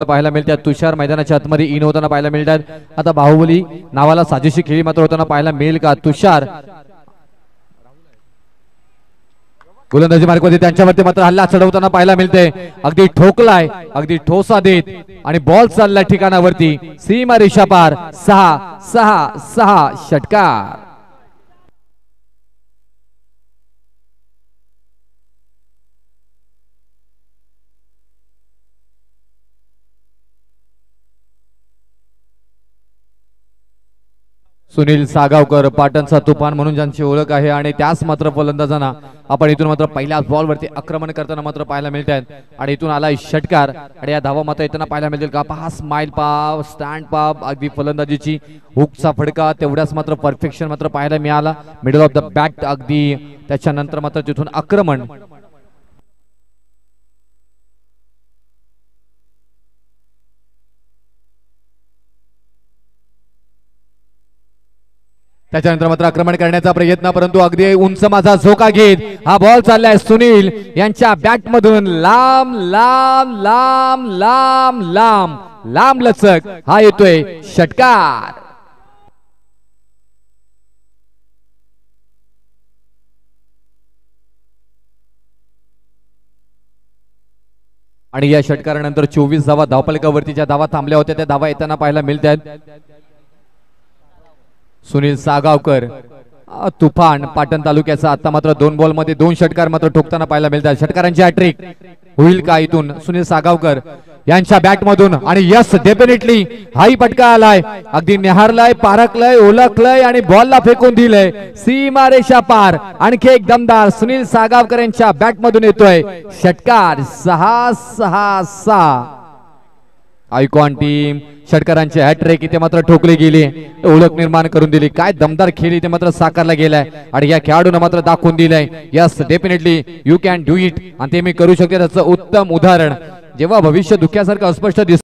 पाहायला मिळतात. तुषार मैदानाच्या आतमध्ये इन होताना पाहायला मिळतात. आता बाहुबली नावाला साजेशी खेळी मात्र होताना पाहायला मिळेल का? तुषार गोलंदाजी मार्गावरती त्यांच्यावरती मात्र हल्ला चढवताना पाहायला मिळते. अगदी ठोकलाय, अगदी ठोसा देत आणि बॉल चाललाय ठिकाणावरती सीमा रेषा पार. 6-6-6 षटकार. सुनील सागावकर पाटणचा तुफान म्हणून ज्यांची ओळख आहे आणि त्याच मात्र फलंदाजांना आपण इथून मात्र पहिल्याच बॉलवरती आक्रमण करताना मात्र पाहायला मिळतात. आणि इथून आलाय षटकार आणि या धावा मात्र येताना पाहायला मिळतील का? पहा स्माइल पाव, स्टँड पाव, अगदी फलंदाजीची हुकचा फडका तेवढ्याच मात्र परफेक्शन मात्र पाहायला मिळाला. मिडल ऑफ द बॅट अगदी त्याच्यानंतर मात्र तिथून आक्रमण. त्याच्यानंतर मात्र आक्रमण करण्याचा प्रयत्न, परंतु अगदी उंच माझा झोका घेत हा बॉल चाललाय सुनील यांच्या बॅट मधून लांब लांब लांब लांब लांब लांब लचक हा येतोय षटकार. आणि या षटकारानंतर 24 धावा धावफलकावरती ज्या धावा थांबल्या होत्या त्या धावा येताना पाहायला मिळतात. सुनील सागावकर तुफान पाटण तालुक्याचा आता मात्र 2 बॉल मध्ये 2 षटकार मात्र ठोकताना पाहायला मिळतात. षटकारांची हॅट्रिक होईल का इथून सुनील सागावकर यांच्या बॅट मधून? आणि यस, डेफिनेटली हाही पटका आलाय, अगदी निहारलाय, पारखलाय, ओळखलाय आणि बॉलला फेकून दिलंय सीमा रेषा पार. आणखी एक दमदार सुनील सागावकर यांच्या बॅट मधून येतोय षटकार. 6-6-6. आयकॉन टीम षटकारांची हॅट्रिक इथे मात्र ठोकली गेली, ओळख निर्माण करून दिली. काय दमदार खेळ इथे मात्र साकारला गेलाय आणि या खेळाडूने मात्र दाखवून दिलंय yes definitely you can do it. आणि ते मी करू शकते त्याचं उत्तम उदाहरण जेव्हा भविष्य दुःखासारखं अस्पष्ट दिसतं.